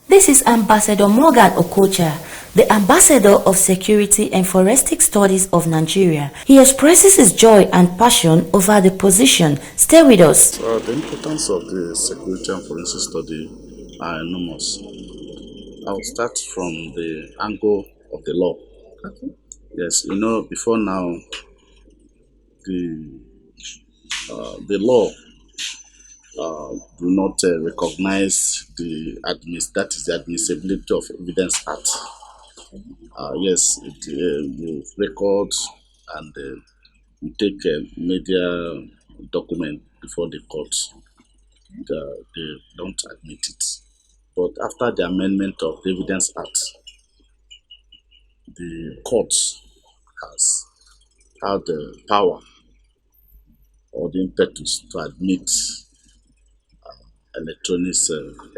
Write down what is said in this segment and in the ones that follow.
This is Ambassador Morgan Okocha, the Ambassador of Security and Forensic Studies of Nigeria. He expresses his joy and passion over the position. Stay with us. The importance of the security and forensic study are enormous. I'll start from the angle of the law. Okay. Yes, before now, the law do not recognize the admissibility of evidence act. Yes, you record and you take a media document before the court. They don't admit it. But after the amendment of the Evidence Act, the court has had the power or the impetus to admit electronic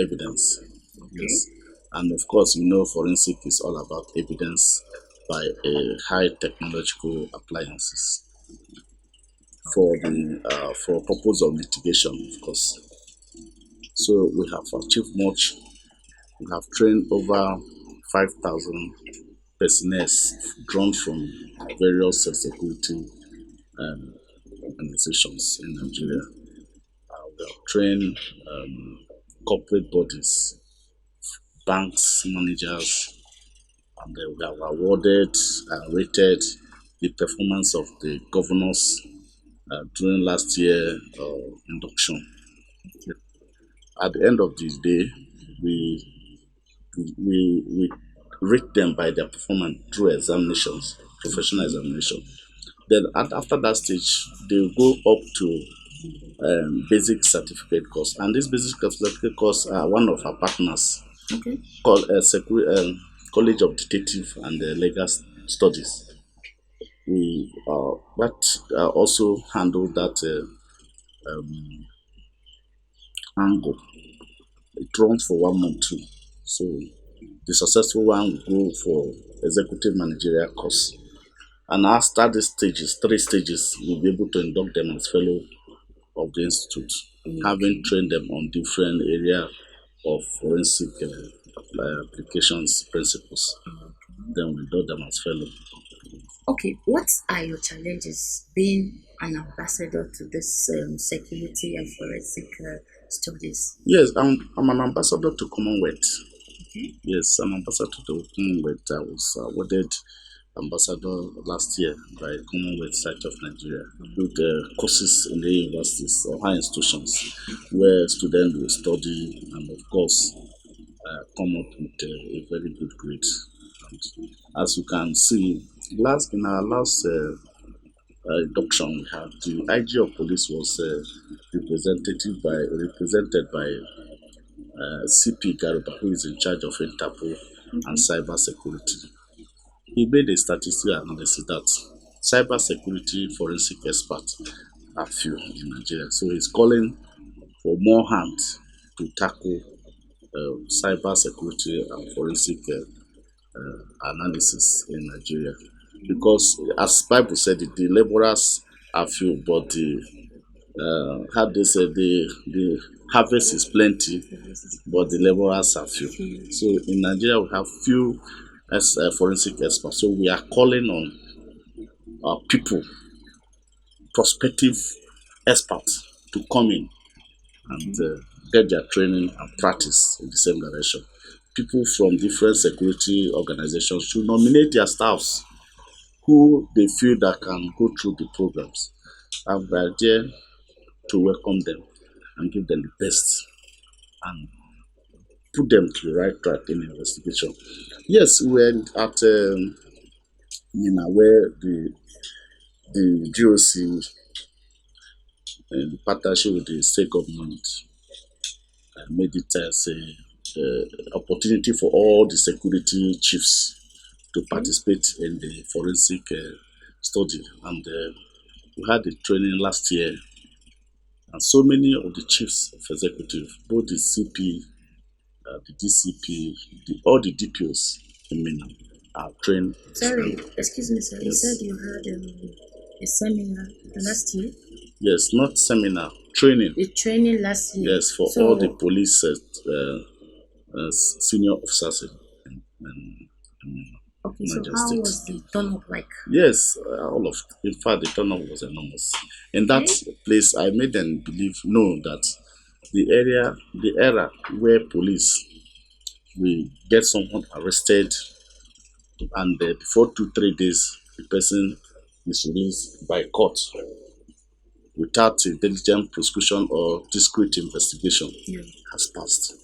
evidence. Okay. Yes. And of course, forensic is all about evidence by high technological appliances for purpose of litigation, of course. So we have achieved much. We have trained over 5,000 personnel drawn from various security organizations in Nigeria. We have trained corporate bodies, banks, managers, and we have awarded and rated the performance of the governors during last year induction. At the end of this day, we rate them by their performance through examinations, professional examination. Then after that stage, they will go up to basic certificate course, and this basic certificate course are one of our partners, Okay. called College of Detective and Legal Studies. We also handle that angle. It runs for 1 month too. So the successful one will go for executive managerial course. And after these stages, 3 stages, we'll be able to induct them as fellow of the institute, having trained them on different area of forensic applications principles. Then we induct them as fellow. Okay, what are your challenges being an ambassador to this security and forensic studies? Yes, I'm an ambassador to Commonwealth. Okay. Yes, I'm ambassador to Commonwealth. I was awarded ambassador last year by Commonwealth Site of Nigeria with courses in the universities or high institutions where students will study and of course come up with a very good grade. And as you can see, in our last induction, we had the IG of police was represented by CP Garuba, who is in charge of Interpol and cyber security. He made a statistical analysis that cyber security forensic experts are few in Nigeria. So he's calling for more hands to tackle cyber security and forensic analysis in Nigeria. Because as Bible said, the laborers are few, but the harvest is plenty, but the laborers are few. So in Nigeria, we have few as forensic experts. So we are calling on people, prospective experts, to come in and get their training and practice in the same direction. People from different security organizations should nominate their staffs who they feel that can go through the programs, and we are there to welcome them and give them the best and put them to the right track in investigation. Yes, we were at Mina, where the GOC in partnership with the state government made it as a opportunity for all the security chiefs to participate in the forensic study, and we had the training last year, and so many of the chiefs of executive, both the CP, the DCP, all the DPOs in Mina are trained. Sorry, excuse me, sir. Yes. You said you had a seminar last year? Yes, not seminar, training. The training last year? Yes, for all the police senior officers in Okay, so Niger how State. was the turn up like? Yes, in fact, the turnout was enormous. In that place, I made them know that the era where police will get someone arrested and before 2 3 days, the person is released by court without intelligent prosecution or discreet investigation Yeah. has passed.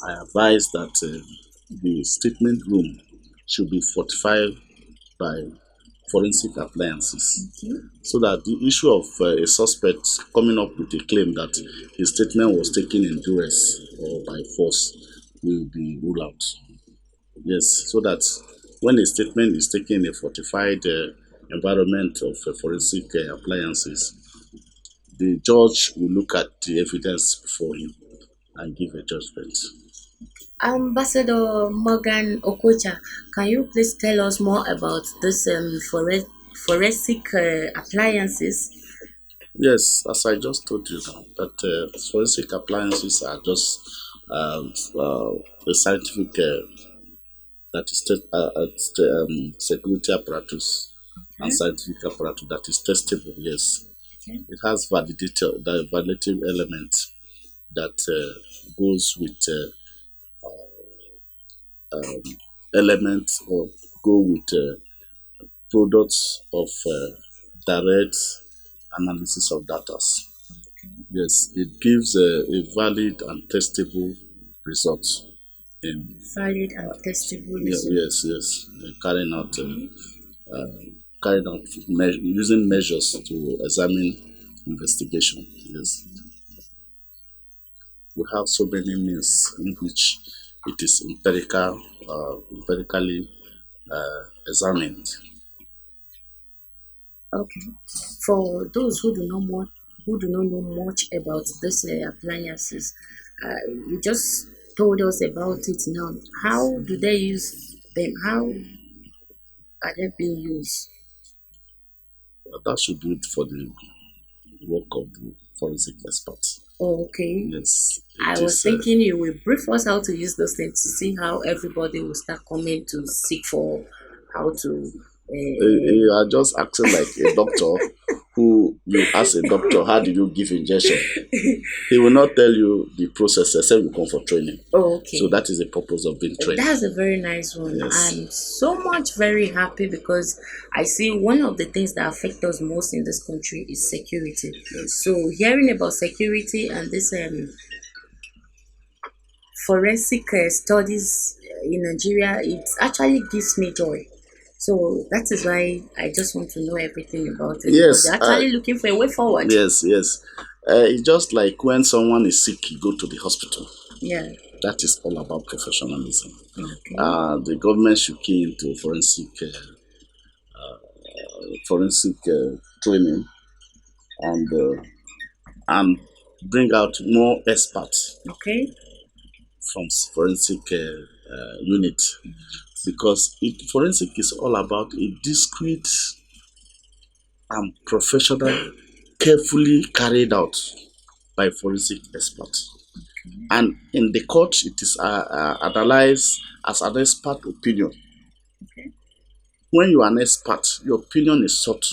I advise that the statement room should be fortified by forensic appliances so that the issue of a suspect coming up with a claim that his statement was taken in duress or by force will be ruled out. Yes, so that when a statement is taken in a fortified environment of forensic appliances, the judge will look at the evidence before him and give a judgment. Ambassador Morgan Okocha, can you please tell us more about this forensic appliances? Yes, as I just told you now, that forensic appliances are just a scientific that is security apparatus and scientific apparatus that is testable. Yes, Okay. it has the validative element that goes with elements or go with products of direct analysis of data. Yes, it gives a valid and testable result in Valid and testable yes, carrying out using measures to examine investigation. Yes, we have so many means in which it is empirically examined. Okay. For those who do not know much about these appliances, you just told us about it now. How do they use them? How are they being used? That should do it for the work of the forensic experts. Oh, okay. Yes, I it was is. thinking you will brief us how to use those things to see how everybody will start coming to seek for how to. You are just acting like a doctor who you ask a doctor, how did you give injection? He will not tell you the process except you come for training. Oh, okay. So that is the purpose of being trained. That's a very nice one. Yes. I'm so much very happy because I see one of the things that affect us most in this country is security. Yes. So hearing about security and this forensic studies in Nigeria, it actually gives me joy. So that is why I just want to know everything about it. Yes, Because they're actually looking for a way forward. Yes. It's just like when someone is sick, you go to the hospital. Yeah. That is all about professionalism. Okay. The government should key into forensic training and bring out more experts Okay. from forensic unit, because forensic is all about a discreet and professional, carefully carried out by forensic experts. And in the court, it is analyzed as an expert opinion. Okay. When you are an expert, your opinion is sought.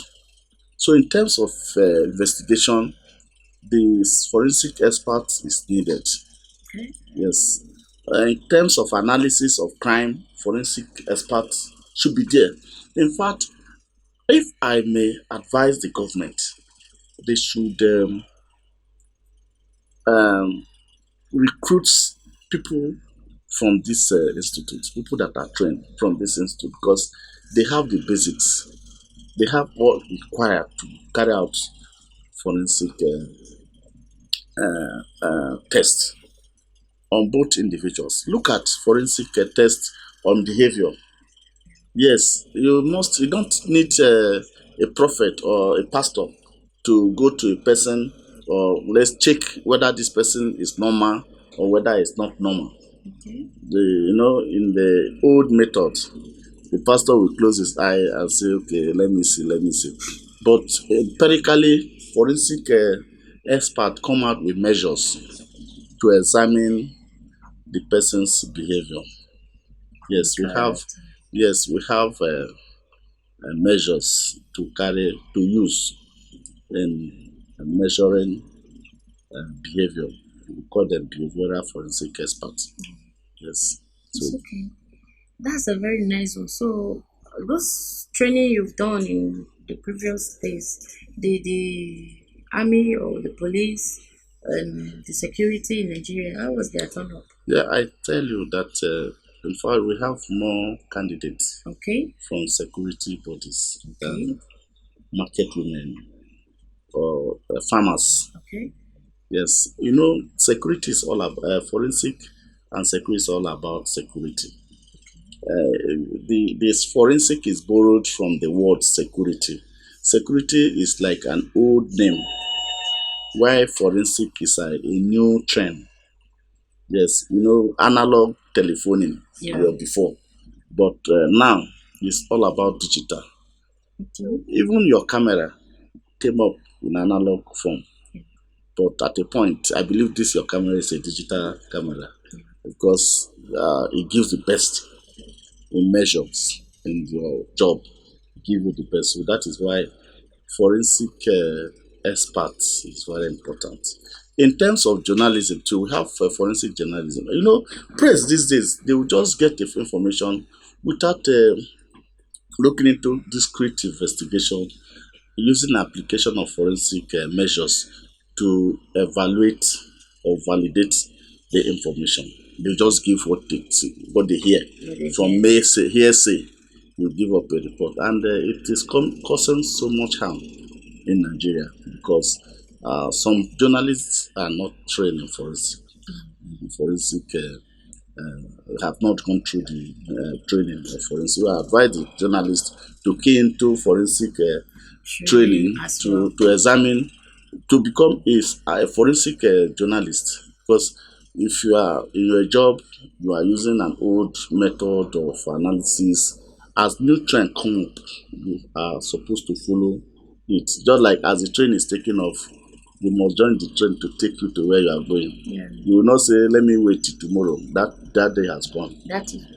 So in terms of investigation, the forensic expert is needed. Okay. Yes. In terms of analysis of crime, forensic experts should be there. In fact, if I may advise the government, they should recruit people from this institute, people that are trained from this institute, because they have the basics. They have what required to carry out forensic tests on both individuals. Look at forensic tests on behavior. Yes, you don't need a prophet or a pastor to go to a person or let's check whether this person is normal or whether it's not normal. Okay. In the old method, the pastor will close his eye and say, okay, let me see. But empirically, forensic experts come out with measures to examine the person's behavior. Yes, we have. Correct. Yes, we have measures to use in measuring behavior. We call them behavioral forensic experts. Yes. So It's okay. That's a very nice one. So those training you've done in the previous days, the army or the police and the security in Nigeria, how was their turn up? yeah, I tell you that in fact we have more candidates Okay, from security bodies okay, than market women or farmers. okay. Yes, security is all about forensic, and security is all about security. The this forensic is borrowed from the word security. Security is like an old name, while forensic is a new trend. Yes, analog telephoning Yeah. were before, but now it's all about digital. Okay. Even your camera came up in analog form, but at a point, I believe this your camera is a digital camera because it gives the best in measures in your job, give you the best. So that is why forensic experts is very important. In terms of journalism, too, we have forensic journalism. Press these days they will just get the information without looking into discrete investigation, using application of forensic measures to evaluate or validate the information. They just give what they see, what they hear from hearsay. You give up a report, and it is causing so much harm in Nigeria because some journalists are not trained in forensic have not gone through the training of forensic. I advise the journalists to key into forensic Training training as well. to examine to become a forensic journalist because if you are in your job you are using an old method of analysis as new trend come up you are supposed to follow it just like as the train is taking off you must join the train to take you to where you are going. Yeah. You will not say let me wait till tomorrow, that day has gone.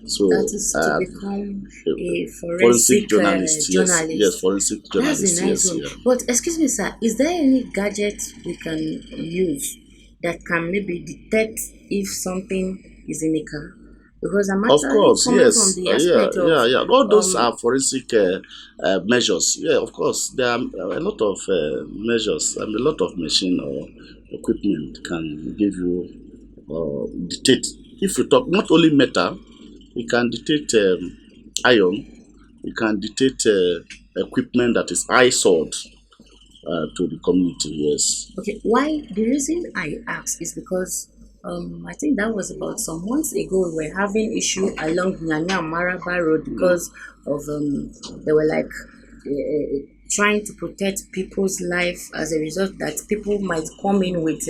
So That is to become a forensic forensic journalist, yes, journalist. forensic That's a journalist, nice yes, one. yeah. But excuse me, sir, is there any gadget we can use that can maybe detect if something is in a car? Because I'm Of actually course, coming from yes, the yeah, aspect of yeah, yeah. All those um are forensic measures. Yeah, of course, there are a lot of measures and a lot of machine or equipment can give you detect. If you talk not only metal, it can detect iron. It can detect equipment that is eyesore to the community. Yes. okay, why the reason I ask is because I think that was about some months ago we were having issue along Nyanya Maraba Road because of they were like trying to protect people's life as a result that people might come in with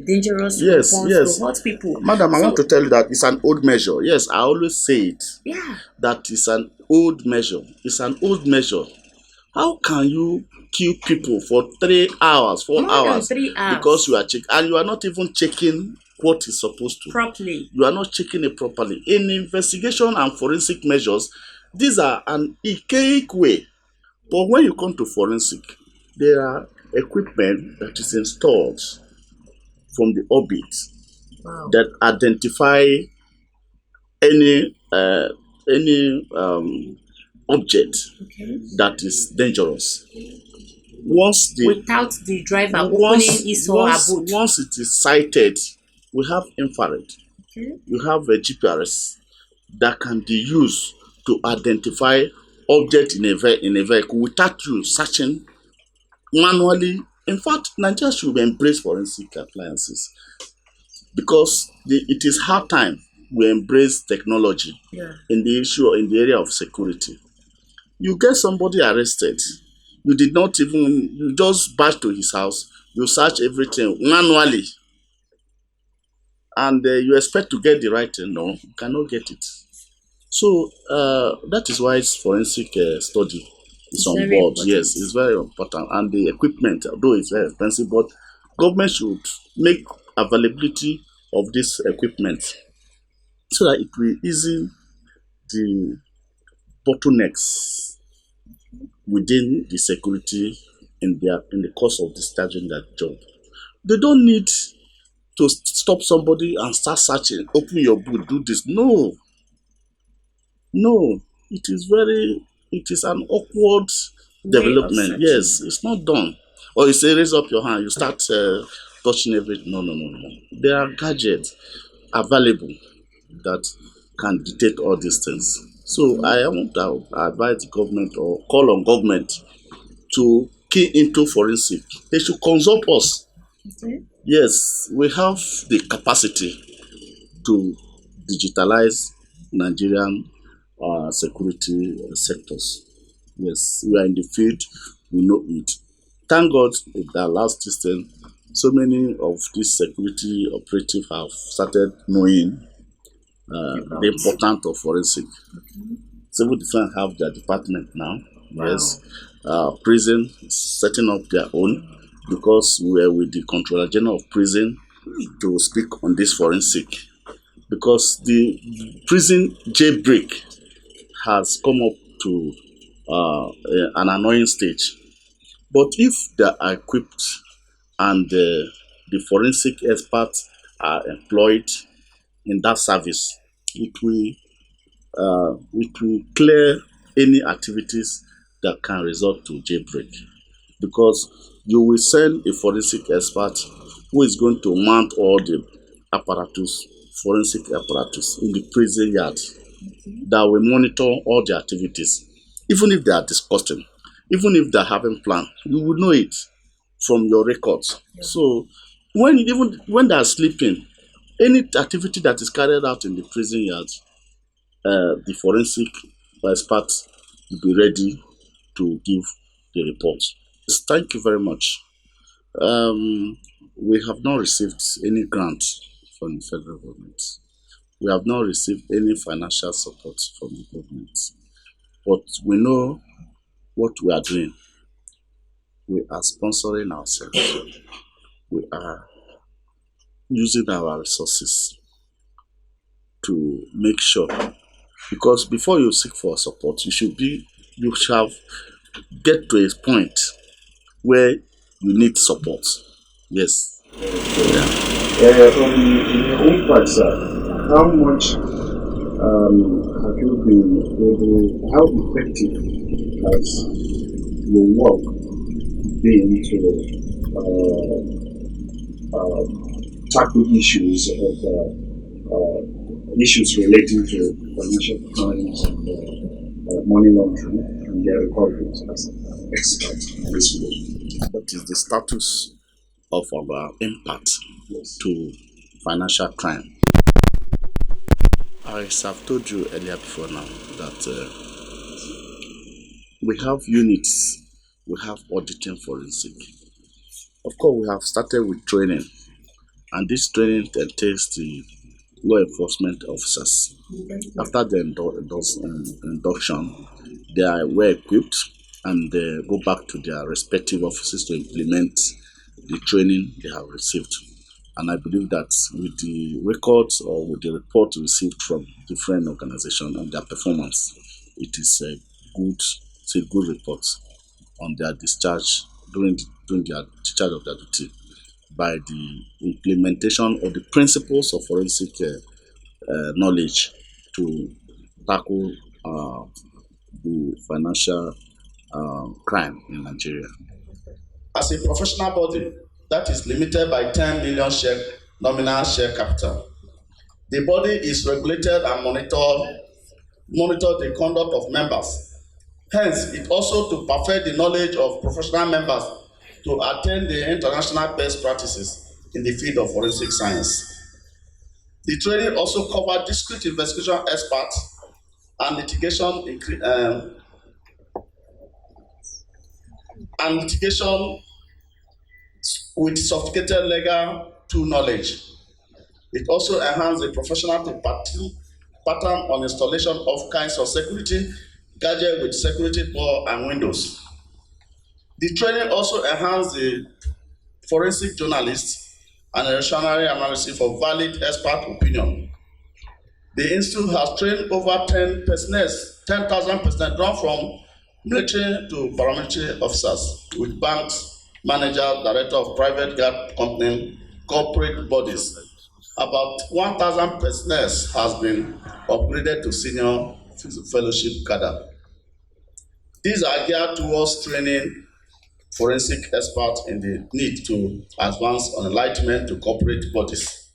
dangerous Yes, weapons to yes. hurt people. Madam, I want So to tell you that it's an old measure. Yes, I always say it. yeah, That is an old measure. It's an old measure. How can you kill people for 3 hours, four more than hours, three because hours you are checking and you are not even checking what is supposed to? properly. You are not checking it properly. In investigation and forensic measures, these are an archaic way. But when you come to forensic, there are equipment that is installed from the orbit Wow. that identify any object Okay. that is dangerous. Once the Without the driver opening once his or her boot. once it is sighted, we have infrared. Okay. You have a GPS that can be used to identify object in a vehicle without you searching manually. In fact, Nigeria should embrace forensic appliances because it is hard time we embrace technology Yeah. in the area of security. You get somebody arrested, you just bash to his house, you search everything manually, and you expect to get the right thing. No, you cannot get it. So that is why forensic study is It's on very board. important. Yes, it's very important, and the equipment, although it's very expensive, but government should make availability of this equipment so that it will easy the bottlenecks within the security in the course of discharging their job. They don't need to stop somebody and start searching, open your boot, do this. No, no. It is an awkward development. Yes, it's not done. Or you say raise up your hand, you start touching everything. No, no, no, no. There are gadgets available that can detect all these things. So I want to advise the government or call on government to key into forensic. They should consult us. Okay. Yes, we have the capacity to digitalize Nigerian security sectors. Yes, we are in the field, we know it. Thank God that last system, so many of these security operatives have started knowing the importance of forensic. Civil defense have their department now. Yes, prison is setting up their own because we are with the Controller General of Prison to speak on this forensic. Because the prison jailbreak has come up to an annoying stage. But if they are equipped and the forensic experts are employed in that service, it will clear any activities that can result to jailbreak. Because you will send a forensic expert who is going to mount all the apparatus, forensic apparatus in the prison yard that will monitor all the activities. Even if they are disgusting, even if they are having plan, you will know it from your records. So even when they are sleeping, any activity that is carried out in the prison yard, the forensic experts will be ready to give the report. Yes, thank you very much. We have not received any grant from the federal government. We have not received any financial support from the government. But we know what we are doing. We are sponsoring ourselves. We are using our resources to make sure. Because before you seek for support, you shall get to a point where you need support. Yes. In your own part, sir, how much have you been able, how effective has your work been to tackle issues issues relating to financial crimes and money laundering and their recoveries as an expert in this field? What is the status of our impact Yes. to financial crime? As I've told you earlier before now that we have units, we have auditing forensic. Of course, we have started with training, and this training entails the law enforcement officers. After the induction, they are well equipped and they go back to their respective offices to implement the training they have received. And I believe that with the records or with the reports received from different organizations on their performance, it is a good report on their discharge during their discharge of their duty by the implementation of the principles of forensic knowledge to tackle the financial crime in Nigeria. As a professional body that is limited by 10 million share nominal share capital, the body is regulated and monitor the conduct of members. Hence, it also to perfect the knowledge of professional members to attain the international best practices in the field of forensic science. The training also covered discrete investigation experts and litigation with sophisticated legal tool knowledge. It also enhanced the professional pattern on installation of kinds of security gadgets with security door and windows. The training also enhanced the forensic journalists and evolutionary analysis for valid expert opinion. The institute has trained over 10,000 personnel drawn from military to paramilitary officers with banks, managers, director of private jet company, corporate bodies. About 1,000 personnel has been upgraded to senior fellowship cadre. These are geared towards training forensic experts in the need to advance on enlightenment to corporate bodies.